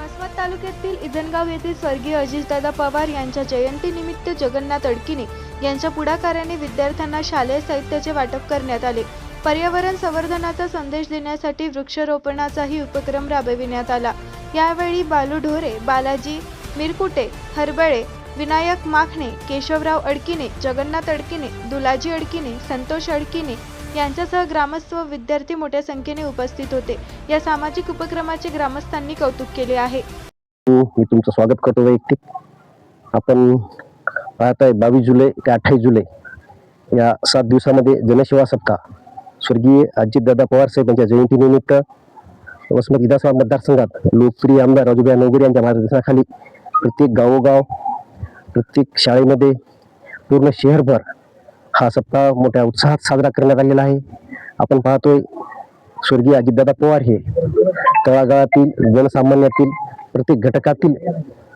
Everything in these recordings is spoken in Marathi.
आसवड तालुक्यातील इदनगाव येथील स्वर्गीय अजितदादा पवार यांच्या जयंतीनिमित्त जगन्नाथ अडकिने यांच्या पुढाकाराने विद्यार्थ्यांना शालेय साहित्याचे वाटप करण्यात आले। पर्यावरण संवर्धनाचा संदेश देण्यासाठी वृक्षारोपणाचाही उपक्रम राबविण्यात आला। यावेळी बालू ढोरे, बालाजी मिरकुटे, हरबळे, विनायक माखणे, केशवराव अडकिने, जगन्नाथ अडकिने, दुलाजी अडकिने, संतोष अडकिने यांच्यासह ग्रामस्थ व विद्यार्थी मोठ्या संख्येने उपस्थित होते। या सामाजिक उपक्रमाचे ग्रामस्थांनी कौतुक केले आहे। मी तुमचं स्वागत करतो। वैयक्तिक आपण पाहताय 22 जुलै ते 28 जुलै या 7 दिवसामध्ये जनसेवा सप्ताह स्वर्गीय अजितदादा पवार साहेब यांच्या जयंतीनिमित्त वसमत विधानसभा मतदारसंघात लोकप्रिय आमदार राजूभाई नवगिरे यांच्या मार्गदर्शनाखाली प्रत्येक गावोगाव, प्रत्येक शाळेमध्ये, पूर्ण शहरभर हा सप्ताह मोठ्या उत्साहात साजरा करण्यात आलेला आहे। आपण पाहतोय स्वर्गीय अजितदादा पवार हे तळागाळातील, जनसामान्यातील, प्रत्येक घटकातील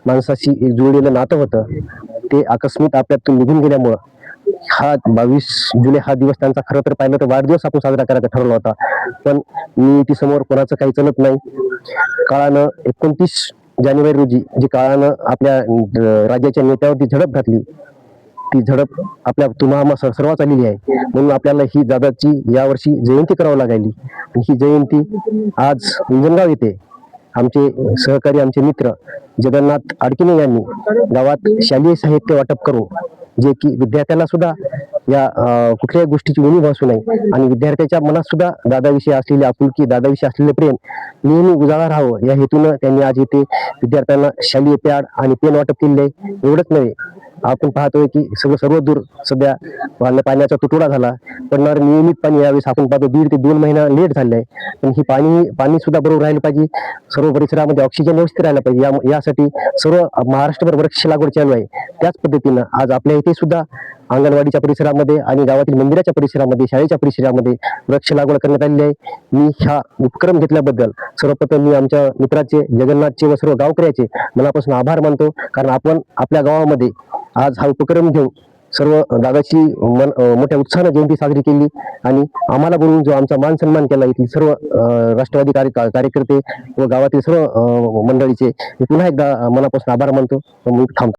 माणसाशी एक जुळलेलं नातं होतं। ते आकस्मिक आपल्यातून निघून गेल्यामुळं हा 22 जुलै हा दिवस त्यांचा खरं तर पाहिलं तर वाढदिवस आपण साजरा करायचा ठरवला होता, पण नीतीसमोर कोणाचं काही चलत नाही। काळानं 29 जानेवारी रोजी जी काळानं आपल्या राज्याच्या नेत्यावरती झडप घातली, ती झडप आपल्या तुम्हा सर्वांच आलेली आहे। म्हणून आपल्याला ही दादाची यावर्षी जयंती करावी लागली। ही जयंती आज इदनगाव येथे आमचे सहकारी, आमचे मित्र जगन्नाथ अडकिने यांनी गावात शालेय साहित्य वाटप करून, जे की विद्यार्थ्यांना सुद्धा या कुठल्याही गोष्टीची उणीव भासू नये आणि विद्यार्थ्याच्या मनात सुद्धा दादाविषयी असलेली आपुलकी, दादाविषयी असलेले प्रेम नेहमी उजाळा राहावं या हेतूनं त्यांनी आज इथे विद्यार्थ्यांना शालेय पॅड आणि पेन वाटप केले आहे। एवढंच नव्हे, आपण पाहतोय की सर्व दूर सध्या पाण्याचा तुटवडा झाला, पडणार नियमित पाणी यावेळेस आपण पाहतो 1.5 ते 2 महिना लेट झालेला आहे, पण ही पाणी सुद्धा बरोबर राहिलं पाहिजे। सर्व परिसरामध्ये ऑक्सिजन व्यवस्थित राहिला पाहिजे, यासाठी सर्व महाराष्ट्रभर वृक्ष लागवड चालू आहे। त्याच पद्धतीनं आज आपल्या इथे सुद्धा अंगणवाडीच्या परिसरामध्ये आणि गावातील मंदिराच्या परिसरामध्ये, शाळेच्या परिसरामध्ये वृक्ष लागवड करण्यात आलेली आहे। मी हा उपक्रम घेतल्याबद्दल सर्वप्रथम मी आमच्या मित्राचे, जगन्नाथचे व सर्व गावकऱ्याचे मनापासून आभार मानतो, कारण आपण आपल्या गावामध्ये आज हा उपक्रम घेऊन सर्व दादाची मोठ्या उत्साहाने जयंती साजरी केली आणि आम्हाला बोलून जो आमचा मान सन्मान केला, इथली सर्व राष्ट्रवादी कार्यकर्ते व गावातील सर्व मंडळीचे मी पुन्हा एकदा मनापासून आभार मानतो। थांबतो।